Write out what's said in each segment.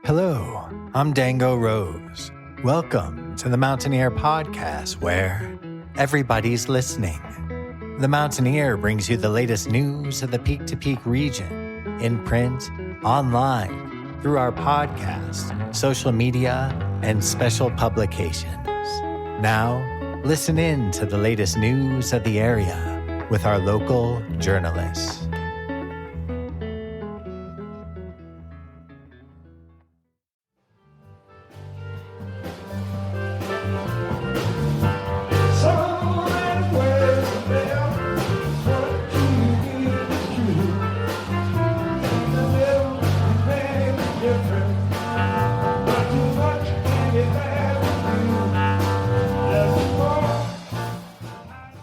Hello, I'm Dango Rose. Welcome to the Mountaineer Podcast, where everybody's listening. The Mountaineer brings you the latest news of the peak-to-peak region, in print, online, through our podcast, social media, and special publications. Now, listen in to the latest news of the area with our local journalists.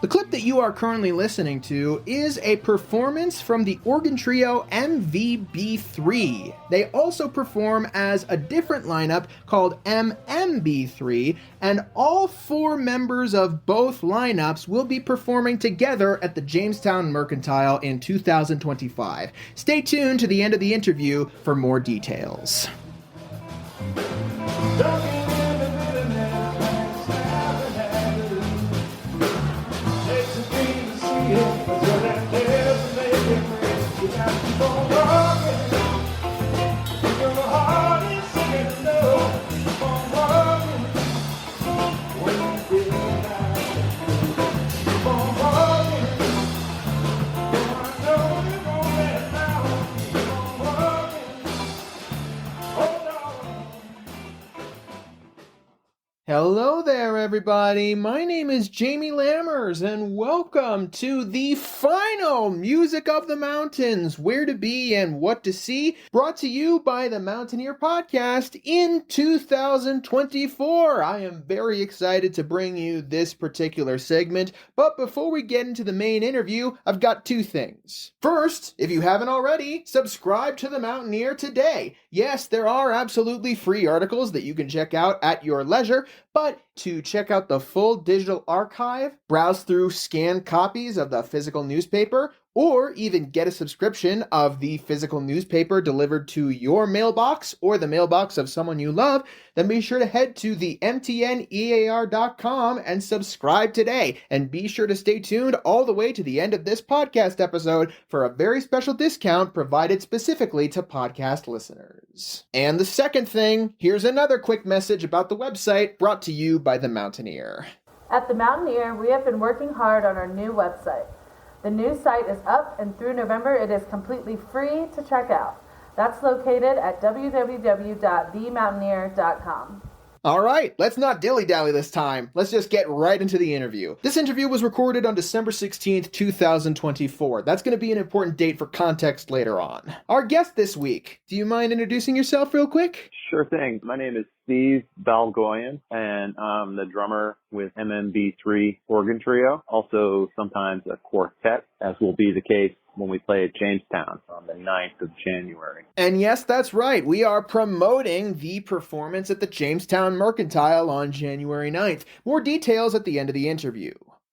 The clip that you are currently listening to is a performance from the organ trio MVB3. They also perform as a different lineup called MMB3, and all four members of both lineups will be performing together at the Jamestown Mercantile in 2025. Stay tuned to the end of the interview for more details. Hello there, everybody. My name is Jamie Lammers, and welcome to the final Music of the Mountains, Where to Be and What to See, brought to you by the Mountaineer Podcast in 2024. I am very excited to bring you this particular segment, but before we get into the main interview, I've got two things. First, if you haven't already, subscribe to the Mountaineer today. Yes, there are absolutely free articles that you can check out at your leisure, but to check out the full digital archive, browse through scanned copies of the physical newspaper, or even get a subscription of the physical newspaper delivered to your mailbox or the mailbox of someone you love, then be sure to head to the mtnear.com and subscribe today. And be sure to stay tuned all the way to the end of this podcast episode for a very special discount provided specifically to podcast listeners. And the second thing, here's another quick message about the website brought to you by the Mountaineer. At the Mountaineer, we have been working hard on our new website. The new site is up, and through November, it is completely free to check out. That's located at www.themountaineer.com. All right, let's not dilly-dally this time. Let's just get right into the interview. This interview was recorded on December 16th, 2024. That's going to be an important date for context later on. Our guest this week, do you mind introducing yourself real quick? Sure thing. My name is Steve Balgooyen, and I'm the drummer with MMB3 Organ Trio, also sometimes a quartet, as will be the case when we play at Jamestown on the 9th of January. And yes, that's right. We are promoting the performance at the Jamestown Mercantile on January 9th. More details at the end of the interview.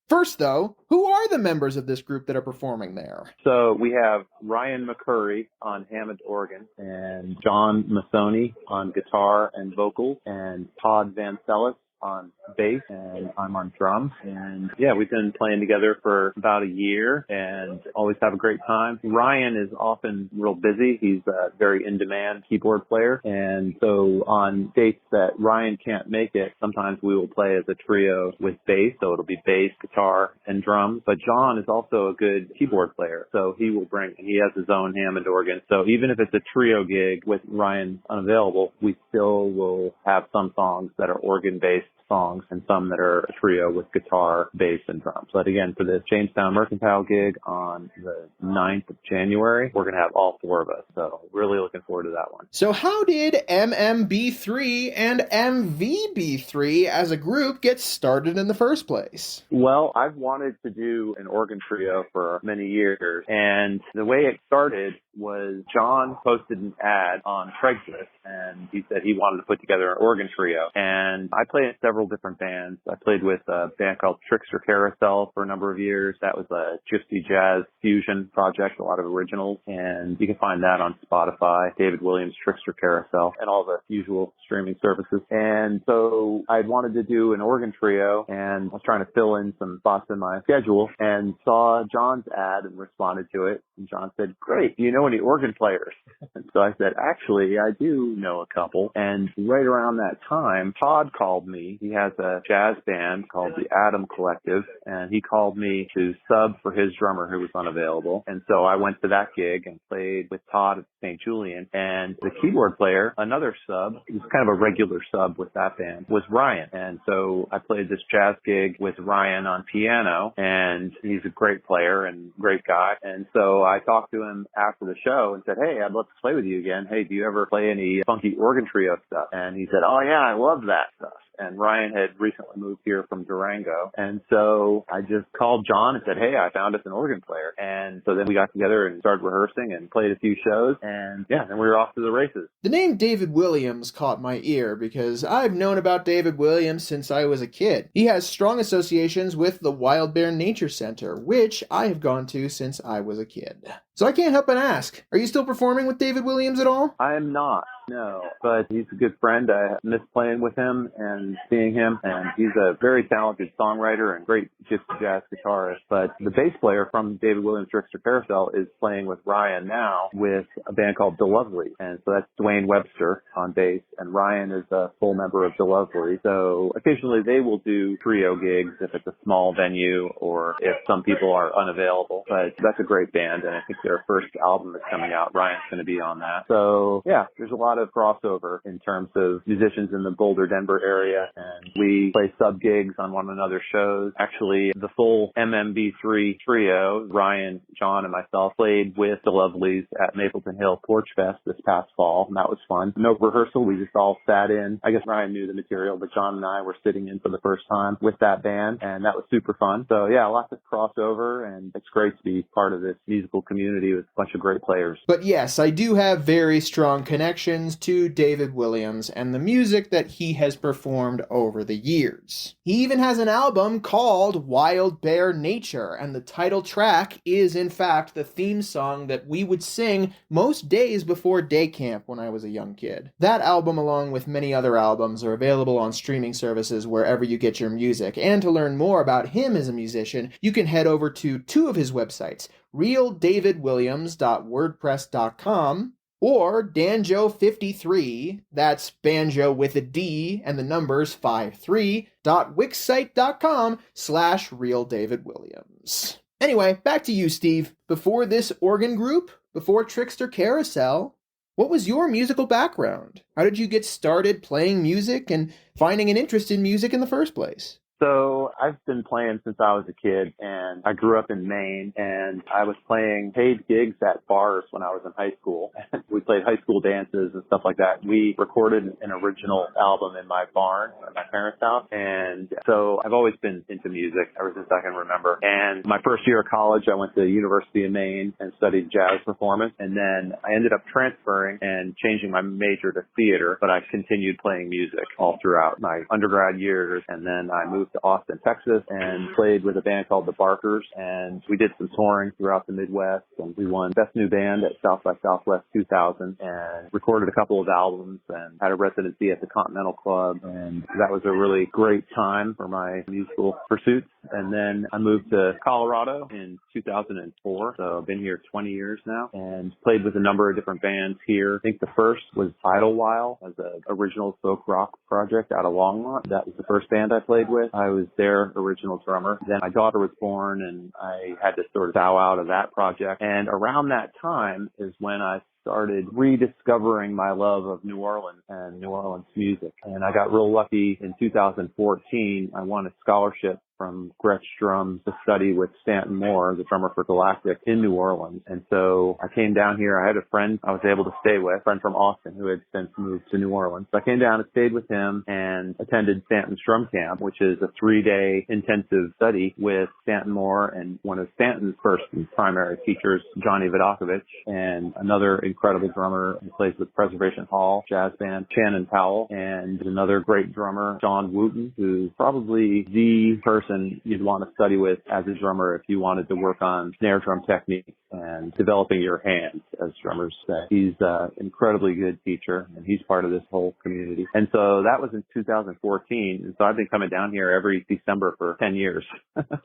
First, though, who are the members of this group that are performing there? So we have Ryan McCurry on Hammond organ, and John Massone on guitar and vocals, and Todd VanSelus on bass, and I'm on drums. And yeah, we've been playing together for about a year and always have a great time. Ryan is often real busy. He's a very in-demand keyboard player. And so on dates that Ryan can't make it, sometimes we will play as a trio with bass. So it'll be bass, guitar, and drums. But John is also a good keyboard player. So he has his own Hammond organ. So even if it's a trio gig with Ryan unavailable, we still will have some songs that are organ-based songs and some that are a trio with guitar, bass, and drums. But again, for this Jamestown Mercantile gig on the 9th of January, we're going to have all four of us. So really looking forward to that one. So how did MMB3 and MVB3 as a group get started in the first place? Well, I've wanted to do an organ trio for many years, and the way it started was John posted an ad on Craiglist, and he said he wanted to put together an organ trio. And I play several different bands. I played with a band called Trickster Carousel for a number of years. That was a gypsy jazz fusion project, a lot of originals, and you can find that on Spotify, David Williams, Trickster Carousel, and all the usual streaming services. And so I wanted to do an organ trio, and I was trying to fill in some spots in my schedule and saw John's ad and responded to it. And John said, "Great, do you know any organ players?" And so I said, "Actually, I do know a couple." And right around that time, Todd called me. He has a jazz band called the Adam Collective, and he called me to sub for his drummer who was unavailable. And so I went to that gig and played with Todd at St. Julien. And the keyboard player, another sub, he was kind of a regular sub with that band, was Ryan. And so I played this jazz gig with Ryan on piano, and he's a great player and great guy. And so I talked to him after the show and said, "Hey, I'd love to play with you again. Hey, do you ever play any funky organ trio stuff?" And he said, "Oh yeah, I love that stuff." And Ryan had recently moved here from Durango. And so I just called John and said, "Hey, I found us an organ player." And so then we got together and started rehearsing and played a few shows. And yeah, then we were off to the races. The name David Williams caught my ear because I've known about David Williams since I was a kid. He has strong associations with the Wild Bear Nature Center, which I have gone to since I was a kid. So I can't help but ask, are you still performing with David Williams at all? I am not. No, but he's a good friend. I miss playing with him and seeing him, and he's a very talented songwriter and great gypsy jazz guitarist. But the bass player from David Williams Trickster Carousel is playing with Ryan now with a band called DeLovely, and so that's Dwayne Webster on bass, and Ryan is a full member of DeLovely. So occasionally they will do trio gigs if it's a small venue or if some people are unavailable. But that's a great band, and I think their first album is coming out. Ryan's going to be on that. So yeah, there's a lot of crossover in terms of musicians in the Boulder, Denver area, and we play sub gigs on one another's shows. Actually, the full MMB3 trio, Ryan, John, and myself, played with the Lovelies at Mapleton Hill Porch Fest this past fall, and that was fun. No rehearsal, we just all sat in. I guess Ryan knew the material, but John and I were sitting in for the first time with that band, and that was super fun. So yeah, lots of crossover, and it's great to be part of this musical community with a bunch of great players. But yes, I do have very strong connections to David Williams and the music that he has performed over the years. He even has an album called Wild Bear Nature, and the title track is in fact the theme song that we would sing most days before day camp when I was a young kid. That album, along with many other albums, are available on streaming services wherever you get your music, and to learn more about him as a musician, you can head over to two of his websites, realdavidwilliams.wordpress.com or Danjo53, that's banjo with a D and the numbers 53.wixsite.com/realdavidwilliams. Anyway, back to you, Steve. Before this organ group, before Trickster Carousel, what was your musical background? How did you get started playing music and finding an interest in music in the first place? So I've been playing since I was a kid, and I grew up in Maine, and I was playing paid gigs at bars when I was in high school. We played high school dances and stuff like that. We recorded an original album in my barn at my parents' house, and so I've always been into music ever since I can remember. And my first year of college, I went to the University of Maine and studied jazz performance, and then I ended up transferring and changing my major to theater, but I continued playing music all throughout my undergrad years, and then I moved to Austin, Texas, and played with a band called the Barkers, and we did some touring throughout the Midwest, and we won Best New Band at South by Southwest 2000, and recorded a couple of albums, and had a residency at the Continental Club, and that was a really great time for my musical pursuits. And then I moved to Colorado in 2004, so I've been here 20 years now, and played with a number of different bands here. I think the first was Idlewild as an original folk rock project out of Longmont. That was the first band I played with. I was their original drummer. Then my daughter was born, and I had to sort of bow out of that project. And around that time is when I started rediscovering my love of New Orleans and New Orleans music. And I got real lucky in 2014. I won a scholarship from Gretsch Drums to study with Stanton Moore, the drummer for Galactic, in New Orleans. And so I came down here. I had a friend I was able to stay with, a friend from Austin who had since moved to New Orleans. So I came down and stayed with him and attended Stanton's drum camp, which is a 3-day intensive study with Stanton Moore and one of Stanton's first and primary teachers, Johnny Vidakovich, and another incredible drummer who plays with Preservation Hall jazz band, Shannon Powell, and another great drummer, John Wooten, who's probably the person you'd want to study with as a drummer if you wanted to work on snare drum technique and developing your hands, as drummers say. He's an incredibly good teacher, and he's part of this whole community. And so that was in 2014, and so I've been coming down here every December for 10 years.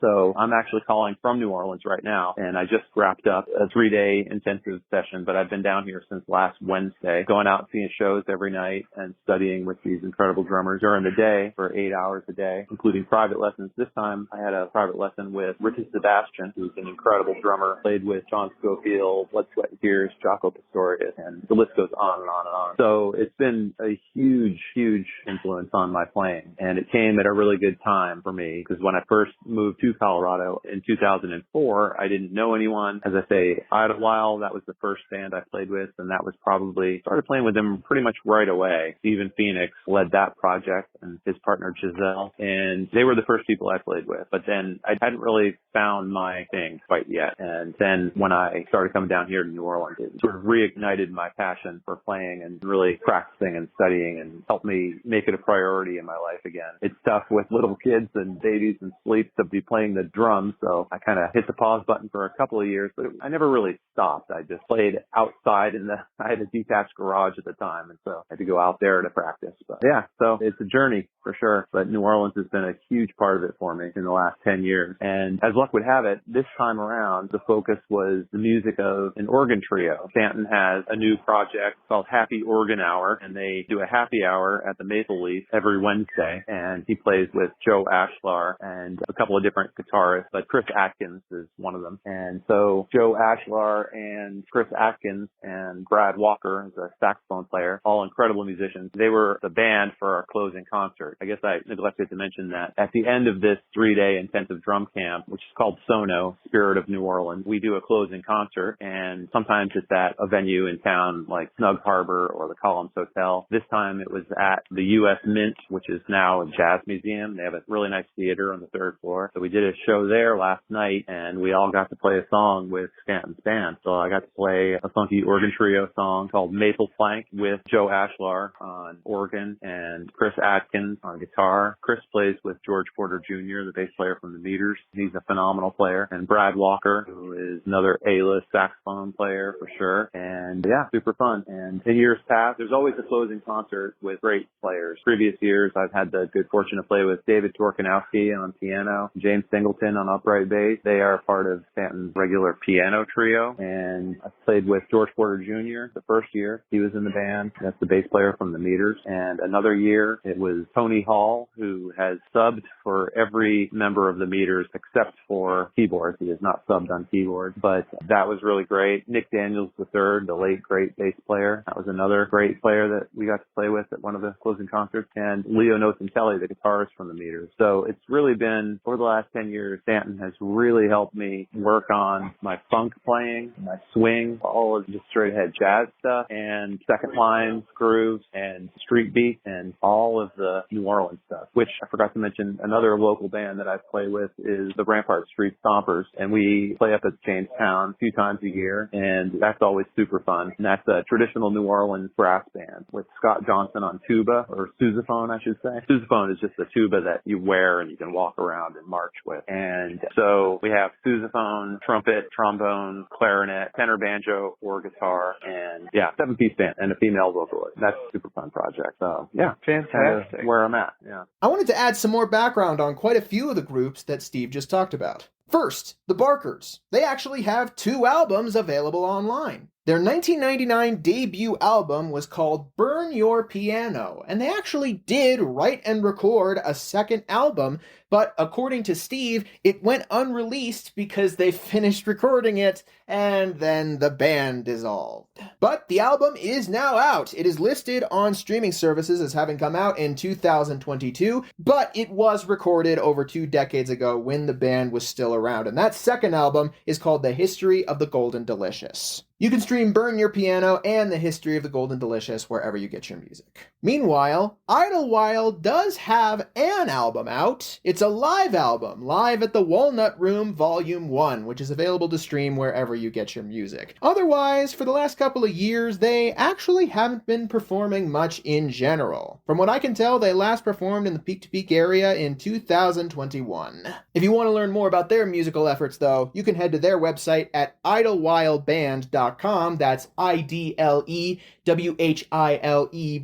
So I'm actually calling from New Orleans right now, and I just wrapped up a 3-day intensive session, but I've been down here since last Wednesday, going out seeing shows every night and studying with these incredible drummers during the day for 8 hours a day, including private lessons. This time I had a private lesson with Richard Sebastian, who's an incredible drummer, played with John Scofield, Blood, Sweat and Tears, Jaco Pastorius, and the list goes on and on and on. So it's been a huge, huge influence on my playing, and it came at a really good time for me because when I first moved to Colorado in 2004, I didn't know anyone. As I say, Idlewild, that was the first band I played with, and that was probably, started playing with them pretty much right away. Stephen Phoenix led that project and his partner Giselle, and they were the first people I played with. But then I hadn't really found my thing quite yet. And then when I started coming down here to New Orleans, it sort of reignited my passion for playing and really practicing and studying and helped me make it a priority in my life again. It's tough with little kids and babies and sleep to be playing the drums, so I kind of hit the pause button for a couple of years, but I never really stopped. I just played outside I had a detached garage at the time, and so I had to go out there to practice. But yeah, so it's a journey for sure, but New Orleans has been a huge part of it for me in the last 10 years. And as luck would have it, this time around, the focus was the music of an organ trio. Stanton has a new project called Happy Organ Hour, and they do a happy hour at the Maple Leaf every Wednesday, and he plays with Joe Ashlar and a couple of different guitarists, but Chris Atkins is one of them. And so Joe Ashlar and Chris Atkins and Brad Walker is a saxophone player, all incredible musicians. They were the band for our closing concert. I guess I neglected to mention that at the end of this 3-day intensive drum camp, which is called Sono, Spirit of New Orleans, we do a closing concert, and sometimes it's at a venue in town like Snug Harbor or the Columns Hotel. This time it was at the U.S. Mint, which is now a jazz museum. They have a really nice theater on the 3rd floor. So we did a show there last night, and we all got to play a song with Stanton's band. So I got to play a funky organ trio song called Maple Plank with Joe Ashlar on organ and Chris Atkins on guitar. Chris plays with George Porter Jr., the bass player from the Meters. He's a phenomenal player. And Brad Walker, who is another A-list saxophone player for sure. And yeah, super fun. And in years past, there's always a closing concert with great players. Previous years, I've had the good fortune to play with David Torkanowski on piano, James Singleton on upright bass. They are part of Stanton's regular piano trio. And I played with George Porter Jr. the first year. He was in the band. That's the bass player from the Meters. And another year, it was Tony Hall, who has subbed for every member of the Meters except for keyboards. He has not subbed on keyboard, but that was really great. Nick Daniels III, the late great bass player. That was another great player that we got to play with at one of the closing concerts. And Leo Nocentelli, the guitarist from the Meters. So it's really been, over the last 10 years, Stanton has really helped me work on my funk playing, my swing, all of just straight ahead jazz stuff, and second line grooves and street beat and all of the New Orleans stuff, which I forgot to mention. Another local band that I play with is the Rampart Street Stompers, and we play up at Jamestown a few times a year, and that's always super fun. And that's a traditional New Orleans brass band with Scott Johnson on tuba, or sousaphone, I should say. Sousaphone is just a tuba that you wear and you can walk around and march with. And so we have sousaphone, trumpet, trombone, clarinet, tenor banjo, or guitar, and yeah, 7-piece band and a female vocalist. That's a super fun project. So yeah, fantastic. Where I'm at. Yeah. I wanted to add some more background on quite a few of the groups that Steve just talked about. First, the Barkers. They actually have 2 albums available online. Their 1999 debut album was called Burn Your Piano, and they actually did write and record a second album, but according to Steve, it went unreleased because they finished recording it and then the band dissolved. But the album is now out. It is listed on streaming services as having come out in 2022, but it was recorded over 2 decades ago when the band was still around. And that second album is called The History of the Golden Delicious. You can stream Burn Your Piano and The History of the Golden Delicious wherever you get your music. Meanwhile, Idlewild does have an album out. It's a live album, live at the Walnut Room Volume 1, which is available to stream wherever you get your music. Otherwise, for the last couple of years, they actually haven't been performing much in general. From what I can tell, they last performed in the Peak to Peak area in 2021. If you want to learn more about their musical efforts, though, you can head to their website at idlewildband.com. That's IDLEWHILE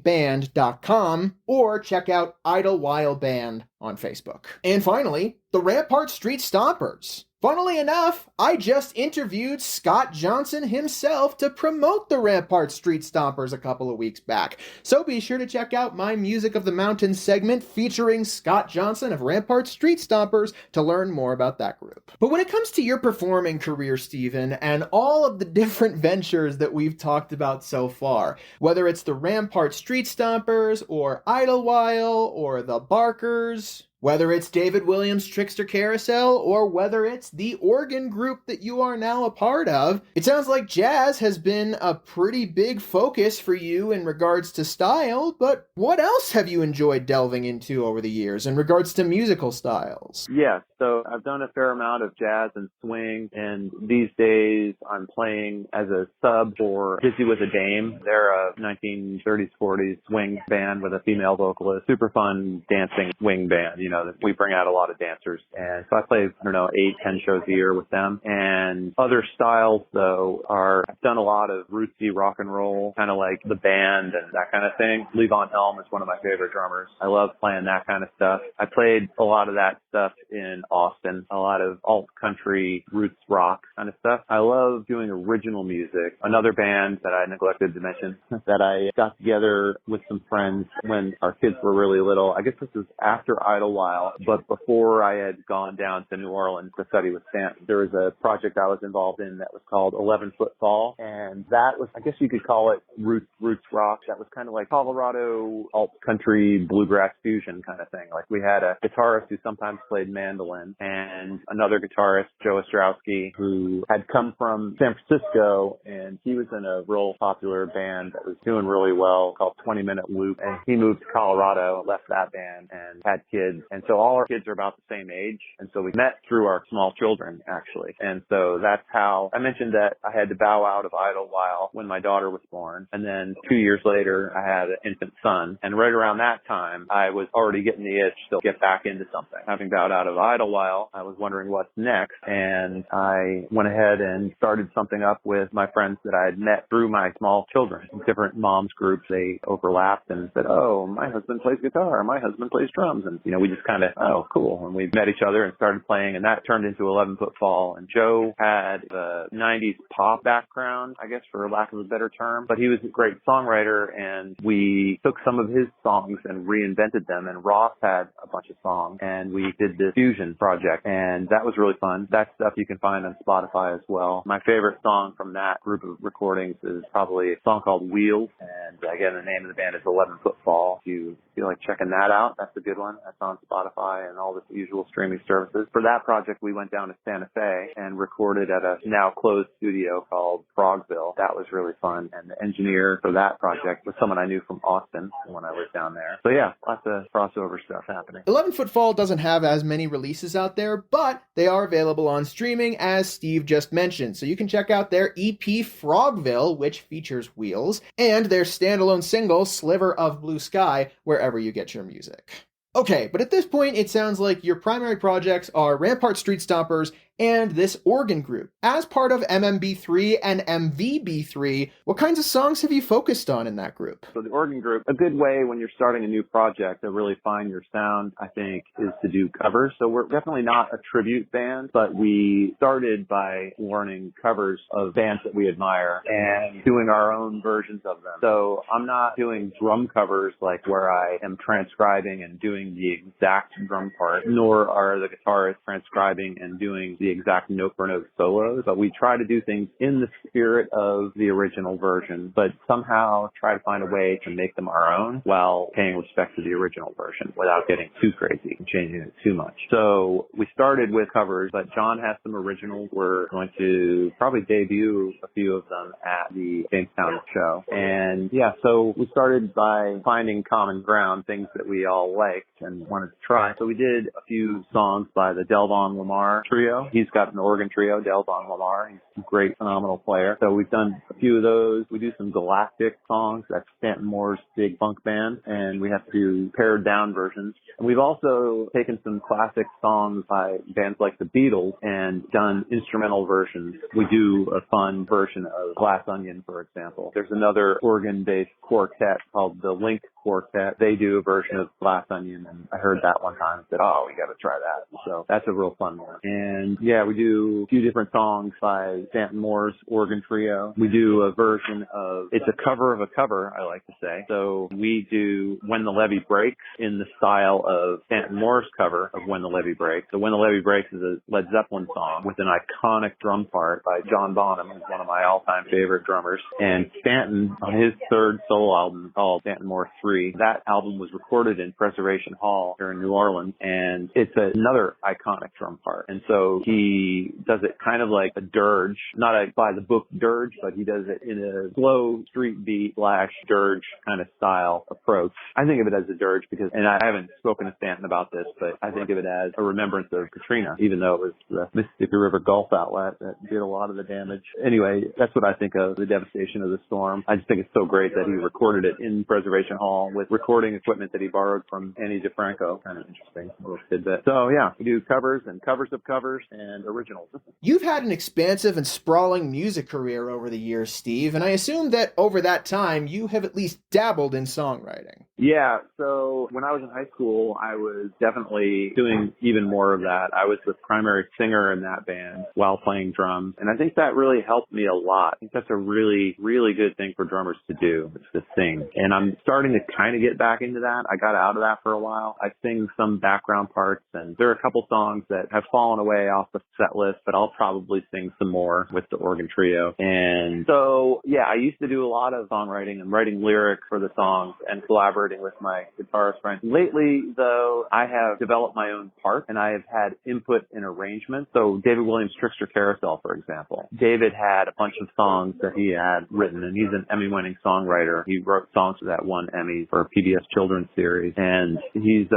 band.com, or check out Idlewild Band on Facebook. And finally, the Rampart Street Stompers. Funnily enough, I just interviewed Scott Johnson himself to promote the Rampart Street Stompers a couple of weeks back. So be sure to check out my Music of the Mountains segment featuring Scott Johnson of Rampart Street Stompers to learn more about that group. But when it comes to your performing career, Stephen, and all of the different ventures that we've talked about so far, whether it's the Rampart Street Stompers or Idlewild or the Barkers, whether it's David Williams' Trickster Carousel, or whether it's the organ group that you are now a part of, it sounds like jazz has been a pretty big focus for you in regards to style, but what else have you enjoyed delving into over the years in regards to musical styles? Yeah, so I've done a fair amount of jazz and swing, and these days I'm playing as a sub for Busy with a Dame. They're a 1930s, 40s swing band with a female vocalist. Super fun dancing swing band, you know. We bring out a lot of dancers. And so I play, 8-10 shows a year with them. And other styles, though, I've done a lot of rootsy rock and roll, kind of like the band and that kind of thing. Levon Helm is one of my favorite drummers. I love playing that kind of stuff. I played a lot of that stuff in Austin, a lot of alt country, roots rock kind of stuff. I love doing original music. Another band that I neglected to mention that I got together with some friends when our kids were really little. I guess this is after Idlewild, but before I had gone down to New Orleans to study with Stanton. There was a project I was involved in that was called 11 Foot Fall, and that was, I guess you could call it roots rock. That was kind of like Colorado alt country bluegrass fusion kind of thing. Like we had a guitarist who sometimes played mandolin and another guitarist, Joe Ostrowski, who had come from San Francisco, and he was in a real popular band that was doing really well called 20 Minute Loop, and he moved to Colorado, left that band, and had kids. And so all our kids are about the same age. And so we met through our small children, actually. And so that's how I mentioned that I had to bow out of Idlewild when my daughter was born. And then 2 years later, I had an infant son. And right around that time, I was already getting the itch to get back into something. Having bowed out of Idlewild, I was wondering what's next. And I went ahead and started something up with my friends that I had met through my small children. Different moms groups, they overlapped and said, oh, my husband plays guitar, my husband plays drums. And, we just kind of, oh, cool. And we met each other and started playing, and that turned into 11 Foot Fall. And Joe had the 90s pop background, I guess, for lack of a better term, but he was a great songwriter, and we took some of his songs and reinvented them. And Ross had a bunch of songs, and we did this fusion project, and that was really fun. That stuff you can find on Spotify as well. My favorite song from that group of recordings is probably a song called Wheels, and again, the name of the band is 11 Foot Fall. If you feel like checking that out, that's a good one. That's on Spotify and all the usual streaming services. For that project, we went down to Santa Fe and recorded at a now closed studio called Frogville. That was really fun. And the engineer for that project was someone I knew from Austin when I was down there. So yeah, lots of crossover stuff happening. 11 Foot Fall doesn't have as many releases out there, but they are available on streaming, as Steve just mentioned. So you can check out their EP Frogville, which features Wheels, and their standalone single Sliver of Blue Sky, wherever you get your music. Okay, but at this point, it sounds like your primary projects are Rampart Street Stompers and this organ group. As part of MMB3 and MVB3, what kinds of songs have you focused on in that group? So the organ group, a good way when you're starting a new project to really find your sound, I think, is to do covers. So we're definitely not a tribute band, but we started by learning covers of bands that we admire and doing our own versions of them. So I'm not doing drum covers like where I am transcribing and doing the exact drum part, nor are the guitarists transcribing and doing the exact note for note solos, but we try to do things in the spirit of the original version, but somehow try to find a way to make them our own while paying respect to the original version without getting too crazy and changing it too much. So we started with covers, but John has some originals. We're going to probably debut a few of them at the Jamestown show. And yeah, so we started by finding common ground, things that we all liked and wanted to try. So we did a few songs by the Delvon Lamar Trio. He's got an organ trio, Delvon Lamar. He's a great, phenomenal player. So we've done a few of those. We do some Galactic songs. That's Stanton Moore's big funk band. And we have to do pared down versions. And we've also taken some classic songs by bands like the Beatles and done instrumental versions. We do a fun version of Glass Onion, for example. There's another organ-based quartet called the Link Quartet. They do a version of Glass Onion, and I heard that one time and said, oh, we got to try that. So that's a real fun one. And yeah, we do a few different songs by Stanton Moore's organ trio. We do a version of, it's a cover of a cover, I like to say. So we do When the Levee Breaks in the style of Stanton Moore's cover of When the Levee Breaks. So When the Levee Breaks is a Led Zeppelin song with an iconic drum part by John Bonham, who's one of my all-time favorite drummers. And Stanton, on his third solo album called Stanton Moore 3, that album was recorded in Preservation Hall here in New Orleans, and it's another iconic drum part. And so he does it kind of like a dirge, not a by the book dirge, but he does it in a slow street beat / dirge kind of style approach. I think of it as a dirge because, and I haven't spoken to Stanton about this, but I think of it as a remembrance of Katrina, even though it was the Mississippi River Gulf outlet that did a lot of the damage. Anyway, that's what I think of the devastation of the storm. I just think it's so great that he recorded it in Preservation Hall with recording equipment that he borrowed from Annie DeFranco. Kind of interesting little tidbit. So yeah, we do covers and covers of covers and originals. You've had an expansive and sprawling music career over the years, Steve, and I assume that over that time you have at least dabbled in songwriting. Yeah, so when I was in high school, I was definitely doing even more of that. I was the primary singer in that band while playing drums, and I think that really helped me a lot. I think that's a really, really good thing for drummers to do, is to sing. And I'm starting to kind of get back into that. I got out of that for a while. I sing some background parts, and there are a couple songs that have fallen away off the set list, but I'll probably sing some more with the organ trio. And so, yeah, I used to do a lot of songwriting and writing lyrics for the songs and collaborating with my guitarist friends. Lately, though, I have developed my own part, and I have had input in arrangements. So David Williams' Trickster Carousel, for example. David had a bunch of songs that he had written, and he's an Emmy-winning songwriter. He wrote songs for that one Emmy for PBS Children's Series, and he's,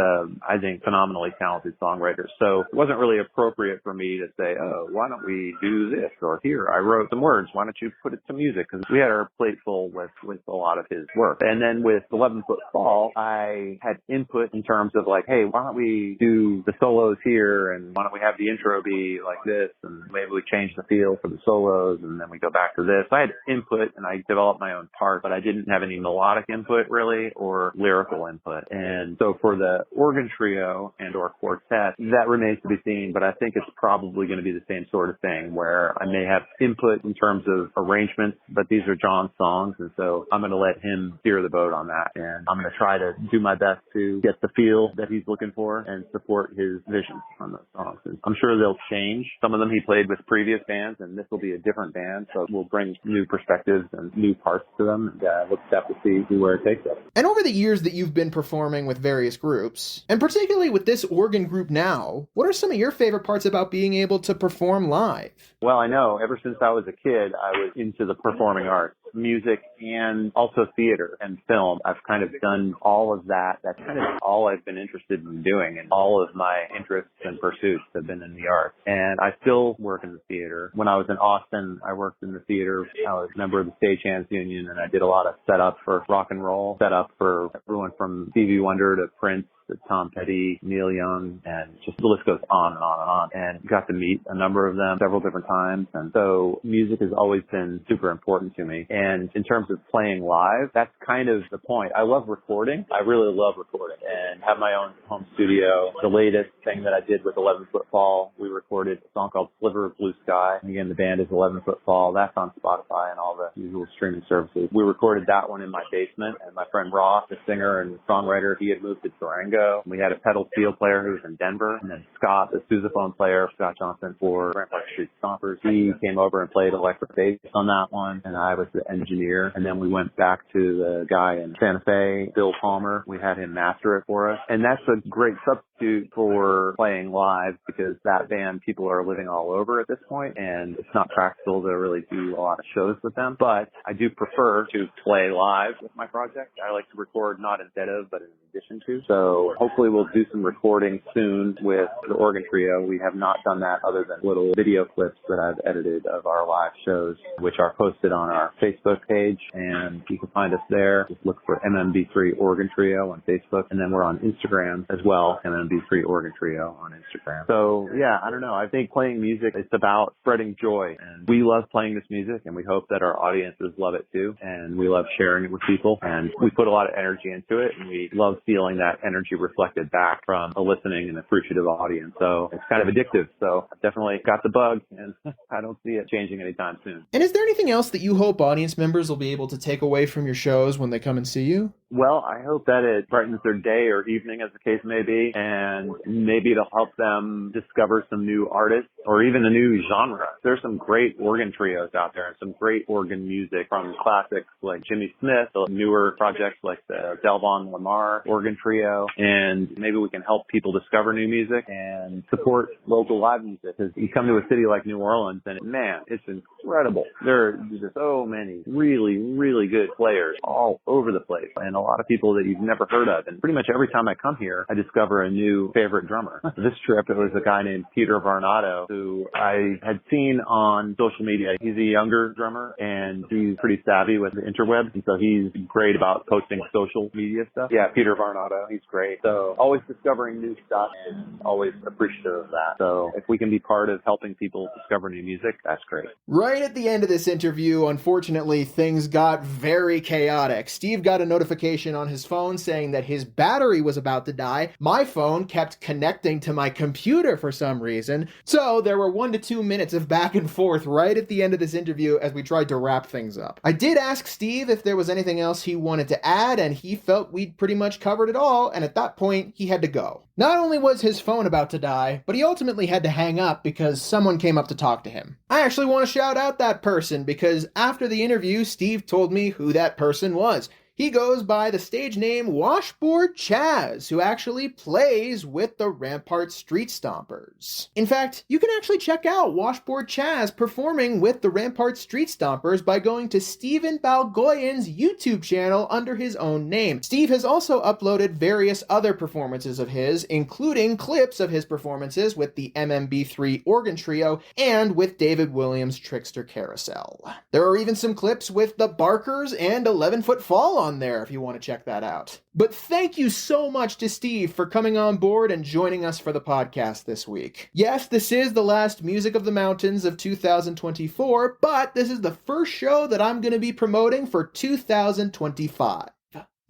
I think, phenomenally talented songwriter. So it wasn't really appropriate for me to say, oh, why don't we do this? Or here, I wrote some words. Why don't you put it to music? Because we had our plate full with a lot of his work. And then with 11 Foot Fall, I had input in terms of like, hey, why don't we do the solos here? And why don't we have the intro be like this? And maybe we change the feel for the solos, and then we go back to this. So I had input, and I developed my own part, but I didn't have any melodic input really or lyrical input. And so for the organ trio and or quartet, that remains to be seen, but I think it's probably going to be the same sort of thing where I may have input in terms of arrangements, but these are John's songs, and so I'm going to let him steer the boat on that, and I'm going to try to do my best to get the feel that he's looking for and support his vision on those songs. And I'm sure they'll change. Some of them he played with previous bands, and this will be a different band, so we'll bring new perspectives and new parts to them, and we'll just have to see where it takes us. And over the years that you've been performing with various groups, and particularly with this organ group now, what are some of your favorite parts about being able to perform live? Well, I know ever since I was a kid, I was into the performing arts, music, and also theater and film. I've kind of done all of that. That's kind of all I've been interested in doing, and all of my interests and pursuits have been in the arts. And I still work in the theater. When I was in Austin, I worked in the theater. I was a member of the Stagehands Union, and I did a lot of setup for rock and roll, setup for everyone from Stevie Wonder to Prince Tom Petty, Neil Young, and just the list goes on and on and on. And got to meet a number of them several different times. And so music has always been super important to me. And in terms of playing live, that's kind of the point. I love recording. I really love recording and have my own home studio. The latest thing that I did with 11 Foot Fall, we recorded a song called Sliver of Blue Sky. And again, the band is 11 Foot Fall. That's on Spotify and all the usual streaming services. We recorded that one in my basement, and my friend Ross, the singer and songwriter, he had moved to Durango. We had a pedal steel player who was in Denver, and then Scott, the sousaphone player, Scott Johnson for Rampart Street Stompers. He came over and played electric bass on that one, and I was the engineer. And then we went back to the guy in Santa Fe, Bill Palmer. We had him master it for us. And that's a great substitute for playing live because that band, people are living all over at this point, and it's not practical to really do a lot of shows with them. But I do prefer to play live with my project. I like to record not instead of, but in addition to. So hopefully we'll do some recording soon with the Organ Trio. We have not done that other than little video clips that I've edited of our live shows, which are posted on our Facebook page, and you can find us there. Just look for MMB3 Organ Trio on Facebook, and then we're on Instagram as well, MMB3 Organ Trio on Instagram. So yeah, I don't know. I think playing music, it's about spreading joy, and we love playing this music, and we hope that our audiences love it too, and we love sharing it with people, and we put a lot of energy into it, and we love feeling that energy reflected back from a listening and appreciative audience. So it's kind of addictive. So I've definitely got the bug, and I don't see it changing anytime soon. And is there anything else that you hope audience members will be able to take away from your shows when they come and see you? Well, I hope that it brightens their day or evening, as the case may be, and maybe it'll help them discover some new artists or even a new genre. There's some great organ trios out there and some great organ music, from classics like Jimmy Smith to newer projects like the Delvon Lamar Organ Trio, and maybe we can help people discover new music and support local live music. Because you come to a city like New Orleans and man, it's incredible. There are just so many really, really good players all over the place, and a lot of people that you've never heard of. And pretty much every time I come here, I discover a new favorite drummer. This trip, it was a guy named Peter Varnado, who I had seen on social media. He's a younger drummer, and he's pretty savvy with the interwebs, and so he's great about posting social media stuff. Yeah, Peter Varnado, he's great. So always discovering new stuff and always appreciative of that. So if we can be part of helping people discover new music, that's great. Right at the end of this interview, unfortunately, things got very chaotic. Steve got a notification on his phone saying that his battery was about to die. My phone kept connecting to my computer for some reason. So there were 1 to 2 minutes of back and forth right at the end of this interview as we tried to wrap things up. I did ask Steve if there was anything else he wanted to add, and he felt we'd pretty much covered it all, and at that point, he had to go. Not only was his phone about to die, but he ultimately had to hang up because someone came up to talk to him. I actually want to shout out that person because after the interview, Steve told me who that person was. He goes by the stage name Washboard Chaz, who actually plays with the Rampart Street Stompers. In fact, you can actually check out Washboard Chaz performing with the Rampart Street Stompers by going to Stephen Balgooyen's YouTube channel under his own name. Steve has also uploaded various other performances of his, including clips of his performances with the MMB3 Organ Trio and with David Williams' Trickster Carousel. There are even some clips with the Barkers and 11 Foot Fall on there if you want to check that out. But thank you so much to Steve for coming on board and joining us for the podcast this week. Yes, this is the last Music of the Mountains of 2024, but this is the first show that I'm going to be promoting for 2025.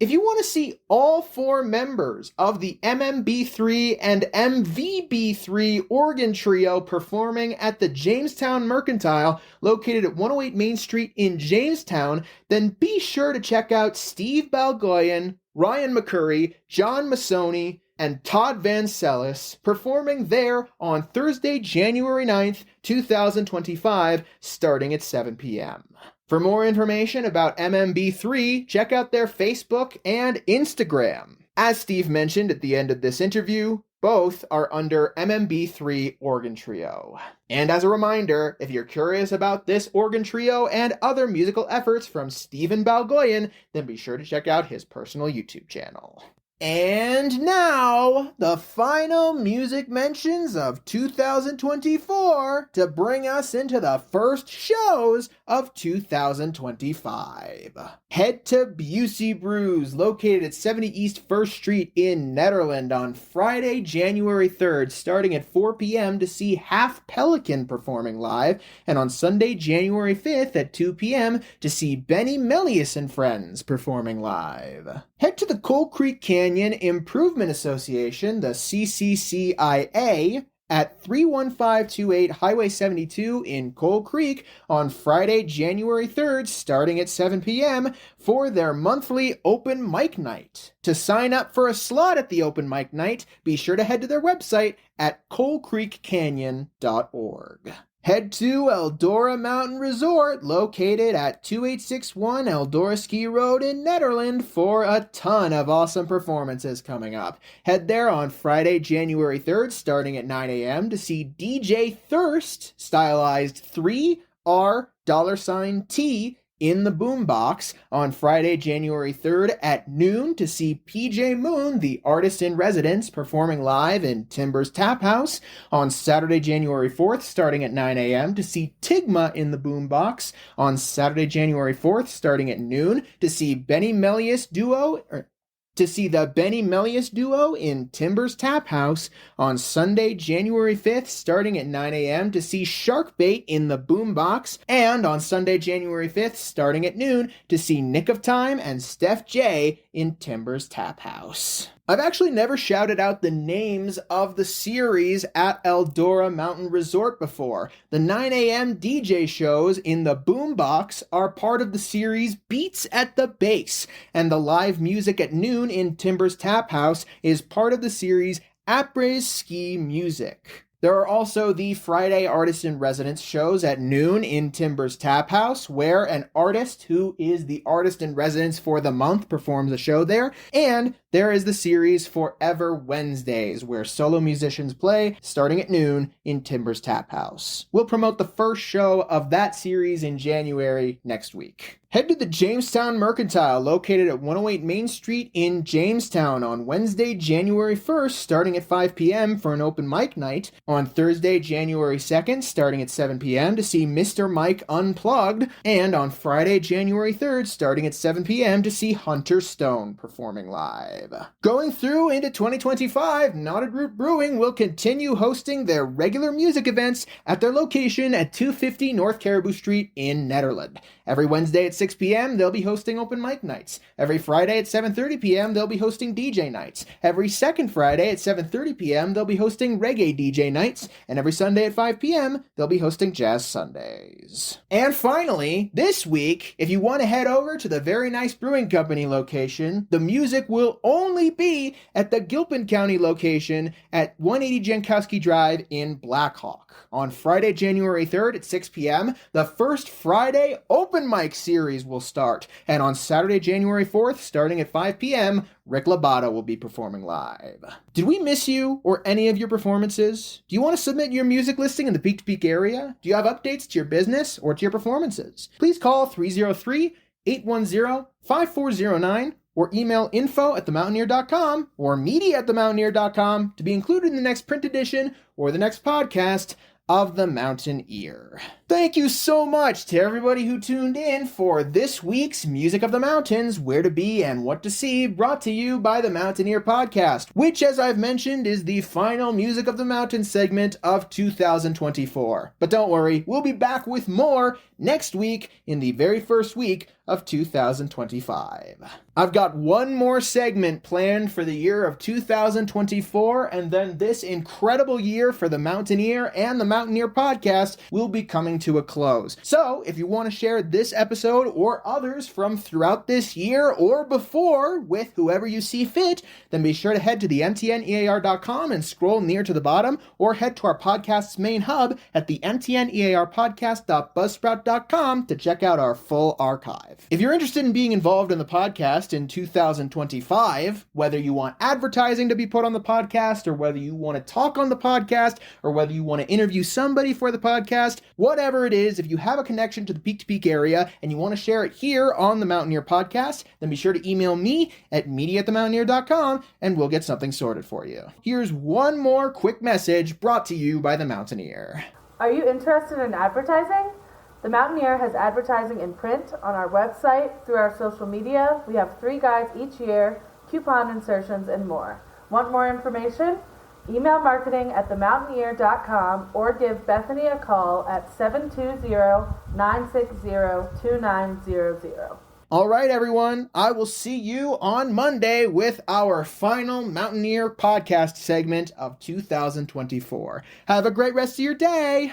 If you want to see all 4 members of the MMB3 and MVB3 Organ Trio performing at the Jamestown Mercantile, located at 108 Main Street in Jamestown, then be sure to check out Steve Balgooyen, Ryan McCurry, John Massone, and Todd VanSelus performing there on Thursday, January 9th, 2025, starting at 7 p.m. For more information about MMB3, check out their Facebook and Instagram. As Steve mentioned at the end of this interview, both are under MMB3 Organ Trio. And as a reminder, if you're curious about this organ trio and other musical efforts from Stephen Balgooyen, then be sure to check out his personal YouTube channel. And now, the final music mentions of 2024 to bring us into the first shows of 2025. Head to Busey Brews, located at 70 East 1st Street in Netherlands on Friday, January 3rd, starting at 4 p.m. to see Half Pelican performing live, and on Sunday, January 5th at 2 p.m. to see Benny Melius and Friends performing live. Head to the Coal Creek Canyon Improvement Association, the CCCIA, at 31528 Highway 72 in Coal Creek on Friday, January 3rd, starting at 7 p.m. for their monthly open mic night. To sign up for a slot at the open mic night, be sure to head to their website at coalcreekcanyon.org. Head to Eldora Mountain Resort, located at 2861 Eldora Ski Road in Netherlands, for a ton of awesome performances coming up. Head there on Friday, January 3rd, starting at 9 a.m. to see DJ Thirst, stylized 3R$T, in the Boombox on Friday, January 3rd at noon to see PJ Moon, the artist in residence, performing live in Timbers Tap House. On Saturday, January 4th, starting at 9 a.m. to see Tigma in the Boombox. On Saturday, January 4th, starting at noon to see the Benny Melius Duo in Timbers Tap House. On Sunday, January 5th, starting at 9 a.m. to see Sharkbait in the Boombox. And on Sunday, January 5th, starting at noon to see Nick of Time and Steph J in Timbers Tap House. I've actually never shouted out the names of the series at Eldora Mountain Resort before. The 9 a.m. DJ shows in the Boombox are part of the series Beats at the Base, and the live music at noon in Timbers Tap House is part of the series Après Ski Music. There are also the Friday Artist in Residence shows at noon in Timbers Tap House, where an artist who is the artist in residence for the month performs a show there. And there is the series Forever Wednesdays, where solo musicians play starting at noon in Timbers Tap House. We'll promote the first show of that series in January next week. Head to the Jamestown Mercantile, located at 108 Main Street in Jamestown on Wednesday, January 1st, starting at 5 p.m. for an open mic night. On Thursday, January 2nd, starting at 7 p.m. to see Mr. Mike Unplugged. And on Friday, January 3rd, starting at 7 p.m. to see Hunter Stone performing live. Going through into 2025, Knotted Root Brewing will continue hosting their regular music events at their location at 250 North Caribou Street in Netherlands. Every Wednesday at 6 p.m., they'll be hosting open mic nights. Every Friday at 7:30 p.m., they'll be hosting DJ nights. Every second Friday at 7:30 p.m., they'll be hosting reggae DJ nights. And every Sunday at 5 p.m., they'll be hosting Jazz Sundays. And finally, this week, if you want to head over to the Very Nice Brewing Company location, the music will only be at the Gilpin County location at 180 Jankowski Drive in Blackhawk. On Friday, January 3rd at 6 p.m., the first Friday open mic series will start. And on Saturday, January 4th, starting at 5 p.m., Rick Labato will be performing live. Did we miss you or any of your performances? Do you want to submit your music listing in the Peak to Peak area? Do you have updates to your business or to your performances? Please call 303-810-5409 or email info@themountaineer.com or media@themountaineer.com to be included in the next print edition or the next podcast of The Mountain Ear. Thank you so much to everybody who tuned in for this week's Music of the Mountains, Where to Be and What to See, brought to you by the Mountain Ear Podcast, which, as I've mentioned, is the final Music of the Mountains segment of 2024. But don't worry, we'll be back with more next week in the very first week of 2025. I've got one more segment planned for the year of 2024, and then this incredible year for the Mountain Ear and the Mountain Ear Podcast will be coming to a close. So, if you want to share this episode or others from throughout this year or before with whoever you see fit, then be sure to head to the mtnear.com and scroll near to the bottom, or head to our podcast's main hub at the mtnearpodcast.buzzsprout.com to check out our full archive. If you're interested in being involved in the podcast in 2025, whether you want advertising to be put on the podcast, or whether you want to talk on the podcast, or whether you want to interview somebody for the podcast, whatever it is, if you have a connection to the Peak to Peak area and you want to share it here on the Mountaineer Podcast, then be sure to email me at media@themountaineer.com and we'll get something sorted for you. Here's one more quick message brought to you by the Mountaineer. Are you interested in advertising? The Mountaineer has advertising in print, on our website, through our social media. We have 3 guides each year, coupon insertions, and more. Want more information? Email marketing@themountaineer.com or give Bethany a call at 720-960-2900. All right, everyone. I will see you on Monday with our final Mountaineer podcast segment of 2024. Have a great rest of your day.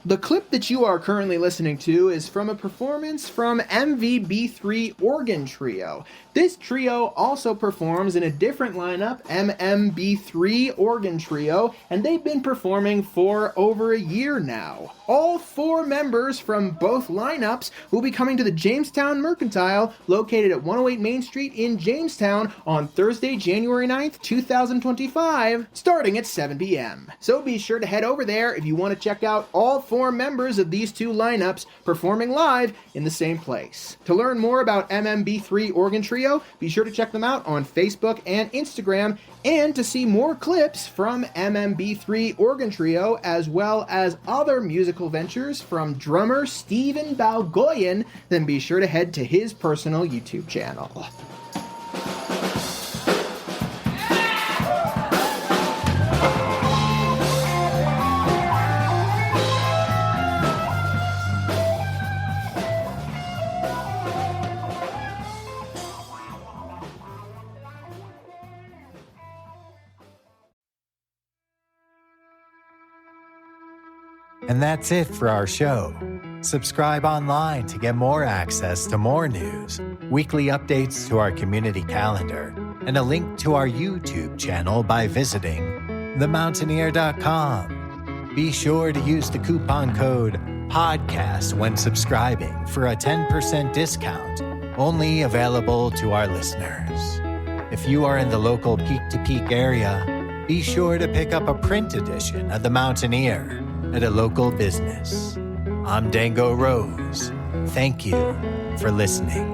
The clip that you are currently listening to is from a performance from MVB3 Organ Trio. This trio also performs in a different lineup, MMB3 Organ Trio, and they've been performing for over a year now. All 4 members from both lineups will be coming to the Jamestown Mercantile, located at 108 Main Street in Jamestown, on Thursday, January 9th, 2025, starting at 7 p.m. So be sure to head over there if you want to check out all 4 members of these 2 lineups performing live in the same place. To learn more about MMB3 Organ Trio, be sure to check them out on Facebook and Instagram, and to see more clips from MMB3 Organ Trio, as well as other musical ventures from drummer Stephen Balgooyen, then be sure to head to his personal YouTube channel. And that's it for our show. Subscribe online to get more access to more news, weekly updates to our community calendar, and a link to our YouTube channel by visiting themountaineer.com. Be sure to use the coupon code PODCAST when subscribing for a 10% discount, only available to our listeners. If you are in the local Peak to Peak area, be sure to pick up a print edition of The Mountaineer at a local business. I'm Dango Rose. Thank you for listening.